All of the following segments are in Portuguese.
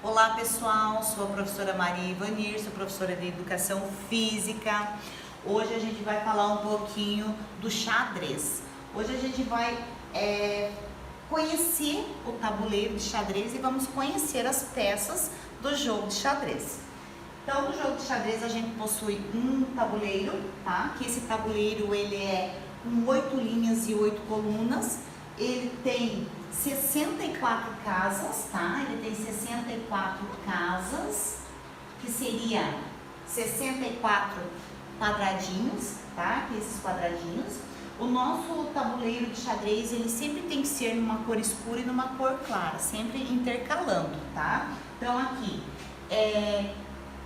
Olá pessoal, sou a professora Maria Ivanir, sou professora de Educação Física. Hoje a gente vai falar um pouquinho do xadrez. Hoje a gente vai conhecer o tabuleiro de xadrez e vamos conhecer as peças do jogo de xadrez. Então, no jogo de xadrez a gente possui um tabuleiro, tá? Que esse tabuleiro ele é com 8 linhas e 8 colunas. Ele tem 64 casas, tá? Ele tem 64 casas, que seria 64 quadradinhos, tá? Que esses quadradinhos. O nosso tabuleiro de xadrez, ele sempre tem que ser numa cor escura e numa cor clara, sempre intercalando, tá? Então, aqui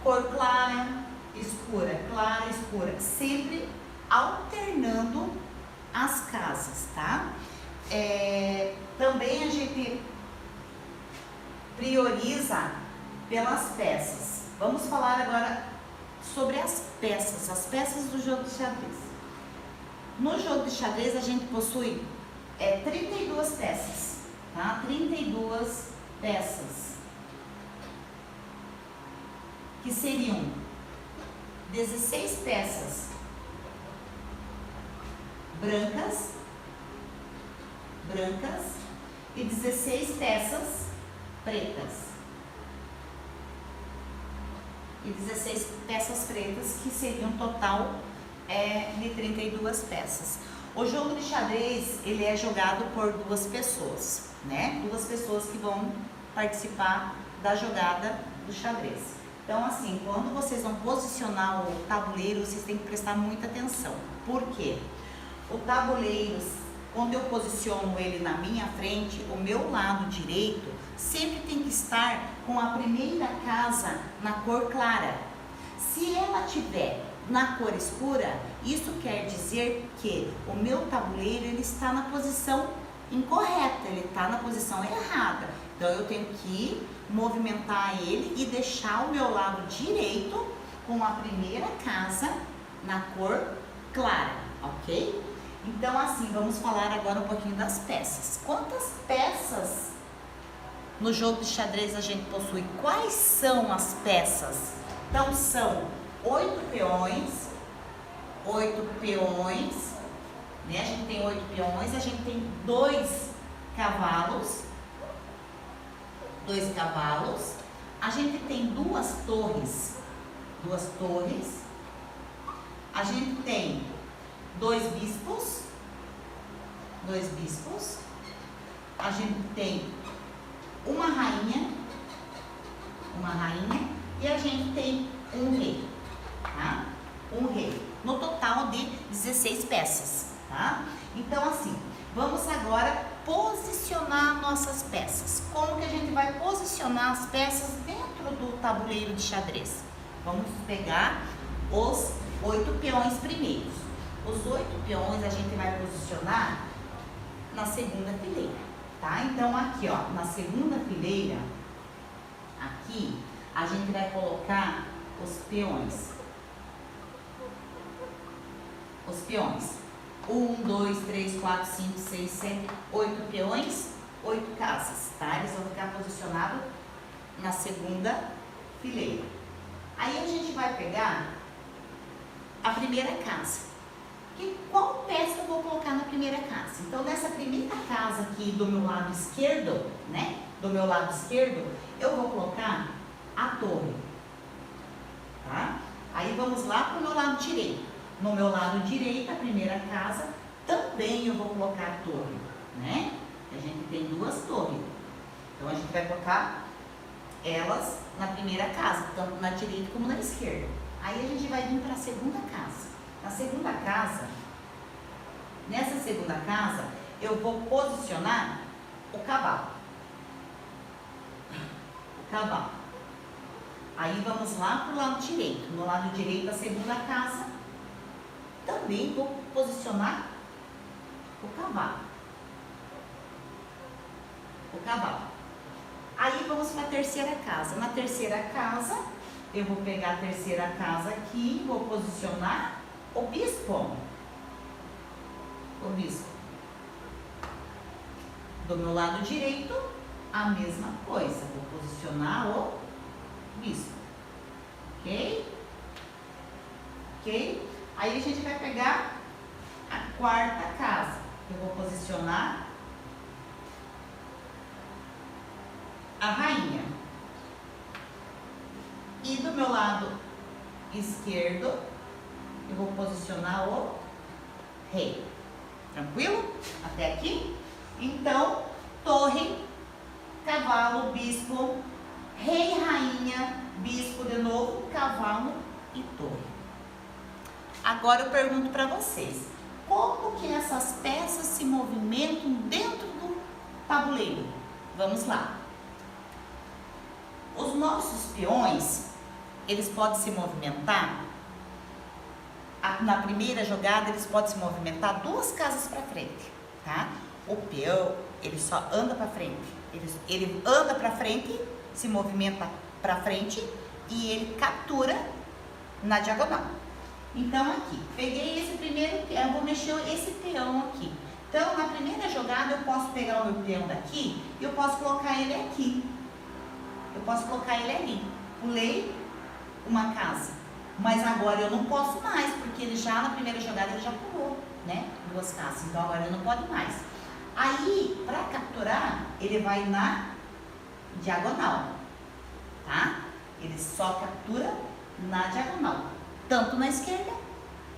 cor clara, escura, sempre alternando as casas, tá? Também a gente prioriza pelas peças. Vamos falar agora sobre as peças do jogo de xadrez. No jogo de xadrez a gente possui 32 peças, tá? 32 peças, que seriam 16 peças brancas e 16 peças pretas. E 16 peças pretas, que seria um total de 32 peças. O jogo de xadrez, ele é jogado por duas pessoas, né? Duas pessoas que vão participar da jogada do xadrez. Então, assim, quando vocês vão posicionar o tabuleiro, vocês têm que prestar muita atenção. Por quê? O tabuleiro, quando eu posiciono ele na minha frente, o meu lado direito sempre tem que estar com a primeira casa na cor clara. Se ela tiver na cor escura, isso quer dizer que o meu tabuleiro ele está na posição incorreta, ele está na posição errada. Então eu tenho que movimentar ele e deixar o meu lado direito com a primeira casa na cor clara, ok? Então, assim, vamos falar agora um pouquinho das peças. Quantas peças no jogo de xadrez a gente possui? Quais são as peças? Então, são 8 peões, né? A gente tem 8 peões, a gente tem 2 cavalos, a gente tem duas torres, a gente tem dois bispos, a gente tem uma rainha, e a gente tem um rei, tá? Um rei, no total de 16 peças, tá? Então, assim, vamos agora posicionar nossas peças. Como que a gente vai posicionar as peças dentro do tabuleiro de xadrez? Vamos pegar os 8 peões primeiros. Os 8 peões a gente vai posicionar na segunda fileira, tá? Então, aqui, ó, na segunda fileira, aqui, a gente vai colocar os peões. 1, 2, 3, 4, 5, 6, 7, 8 peões, 8 casas, tá? Eles vão ficar posicionados na segunda fileira. Aí a gente vai pegar a primeira casa. Qual peça eu vou colocar na primeira casa? Então, nessa primeira casa aqui do meu lado esquerdo, né? Eu vou colocar a torre, tá? Aí vamos lá para o meu lado direito. No meu lado direito, a primeira casa, também eu vou colocar a torre, né? A gente tem duas torres. Então, a gente vai colocar elas na primeira casa, tanto na direita como na esquerda. Aí a gente vai vir para a segunda casa. Nessa segunda casa, eu vou posicionar o cavalo. Aí vamos lá para o lado direito. No lado direito da segunda casa, também vou posicionar o cavalo. Aí vamos para a terceira casa. Na terceira casa, eu vou pegar a terceira casa aqui, vou posicionar o bispo. Do meu lado direito a mesma coisa. Vou posicionar o bispo. Ok? Ok? Aí a gente vai pegar a quarta casa. Eu vou posicionar a rainha. E do meu lado esquerdo, eu vou posicionar o rei. Tranquilo? Até aqui? Então, torre, cavalo, bispo, rei, rainha, bispo de novo, cavalo e torre. Agora eu pergunto para vocês, como que essas peças se movimentam dentro do tabuleiro? Vamos lá. Os nossos peões, eles podem se movimentar, na primeira jogada eles podem se movimentar 2 casas para frente, tá? O peão, ele só anda para frente, ele anda para frente, se movimenta para frente e ele captura na diagonal. Então aqui, peguei esse primeiro peão, eu vou mexer esse peão aqui. Então na primeira jogada eu posso pegar o meu peão daqui e eu posso colocar ele aqui. Eu posso colocar ele ali. Pulei uma casa, mas agora eu não posso mais, porque ele já na primeira jogada ele já pulou, né? 2 casas, então agora ele não pode mais. Aí, para capturar, ele vai na diagonal, tá? Ele só captura na diagonal, tanto na esquerda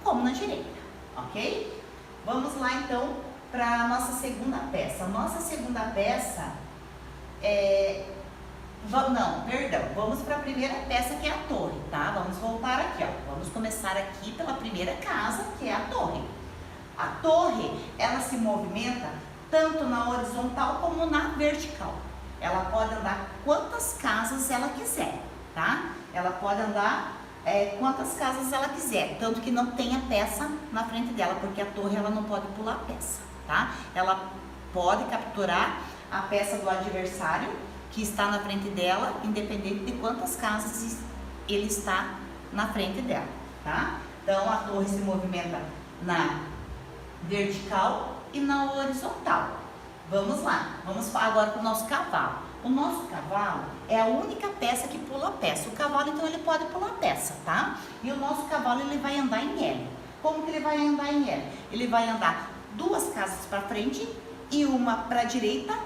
como na direita, ok? Vamos lá então para a nossa segunda peça. A nossa segunda peça vamos para a primeira peça, que é a torre, tá? Vamos voltar aqui, ó. Vamos começar aqui pela primeira casa, que é a torre. A torre, ela se movimenta tanto na horizontal como na vertical. Ela pode andar quantas casas ela quiser, tá? Ela pode andar quantas casas ela quiser, tanto que não tenha peça na frente dela, porque a torre ela não pode pular peça, tá? Ela pode capturar a peça do adversário que está na frente dela, independente de quantas casas ele está na frente dela, tá? Então a torre se movimenta na vertical e na horizontal. Vamos lá, vamos agora para o nosso cavalo. O nosso cavalo é a única peça que pula peça. O cavalo, então, ele pode pular peça, tá? E o nosso cavalo, ele vai andar em L. Como que ele vai andar em L? Ele vai andar 2 casas para frente e uma para a direita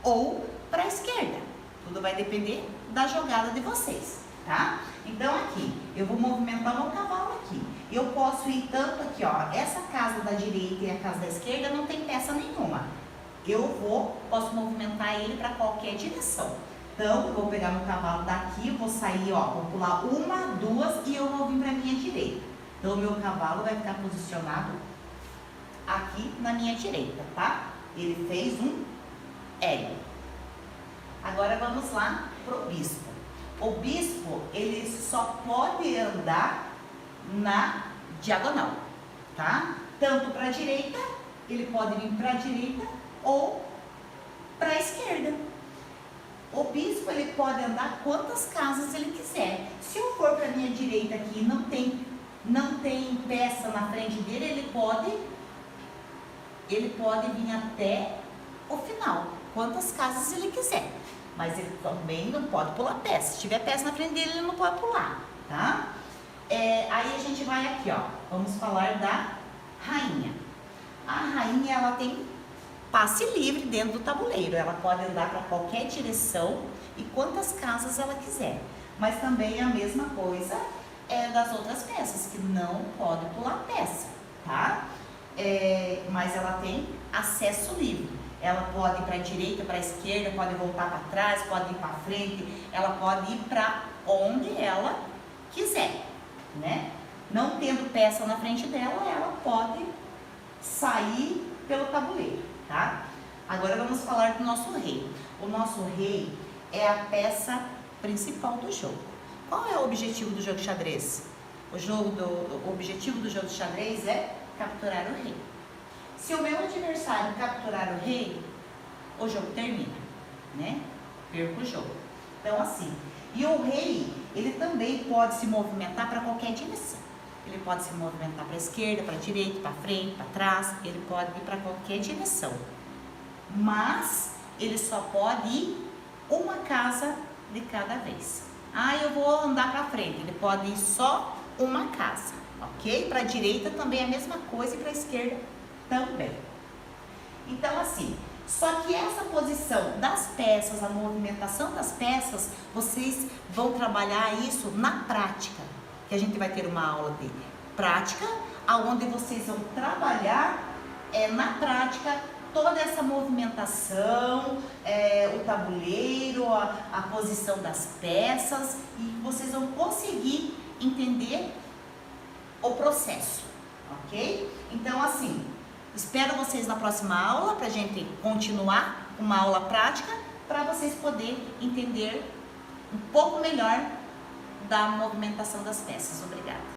ou para a esquerda. Tudo vai depender da jogada de vocês, tá? Então aqui, eu vou movimentar o meu cavalo aqui. Eu posso ir tanto aqui, ó, essa casa da direita e a casa da esquerda não tem peça nenhuma. Posso movimentar ele para qualquer direção. Então, eu vou pegar meu cavalo daqui, vou sair, ó, vou pular 1, 2 e eu vou vir para a minha direita. Então, o meu cavalo vai ficar posicionado aqui na minha direita, tá? Ele fez um L. Agora vamos lá pro bispo. O bispo, ele só pode andar na diagonal, tá? Tanto para a direita, ele pode vir para a direita ou para a esquerda. O bispo, ele pode andar quantas casas ele quiser. Se eu for para a minha direita aqui, não tem peça na frente dele, ele pode vir até o final, quantas casas ele quiser. Mas ele também não pode pular peça. Se tiver peça na frente dele, ele não pode pular, tá? Aí a gente vai aqui, ó. Vamos falar da rainha. A rainha, ela tem passe livre dentro do tabuleiro. Ela pode andar para qualquer direção e quantas casas ela quiser. Mas também a mesma coisa das outras peças, que não pode pular peça, tá? Mas ela tem acesso livre. Ela pode ir para a direita, para a esquerda, pode voltar para trás, pode ir para frente, ela pode ir para onde ela quiser, né? Não tendo peça na frente dela, ela pode sair pelo tabuleiro, tá? Agora vamos falar do nosso rei. O nosso rei é a peça principal do jogo. Qual é o objetivo do jogo de xadrez? O objetivo do jogo de xadrez é capturar o rei. Se o meu adversário capturar o rei, o jogo termina, né? Perco o jogo. Então, assim. E o rei, ele também pode se movimentar para qualquer direção. Ele pode se movimentar para a esquerda, para a direita, para frente, para trás. Ele pode ir para qualquer direção. Mas ele só pode ir uma casa de cada vez. Ah, eu vou andar para frente, ele pode ir só uma casa, ok? Para a direita também é a mesma coisa e para a esquerda também. Então assim, só que essa posição das peças, a movimentação das peças, vocês vão trabalhar isso na prática, que a gente vai ter uma aula de prática, aonde vocês vão trabalhar na prática toda essa movimentação, o tabuleiro, a posição das peças, e vocês vão conseguir entender o processo, ok? Então assim, espero vocês na próxima aula para a gente continuar uma aula prática, para vocês poderem entender um pouco melhor da movimentação das peças. Obrigada.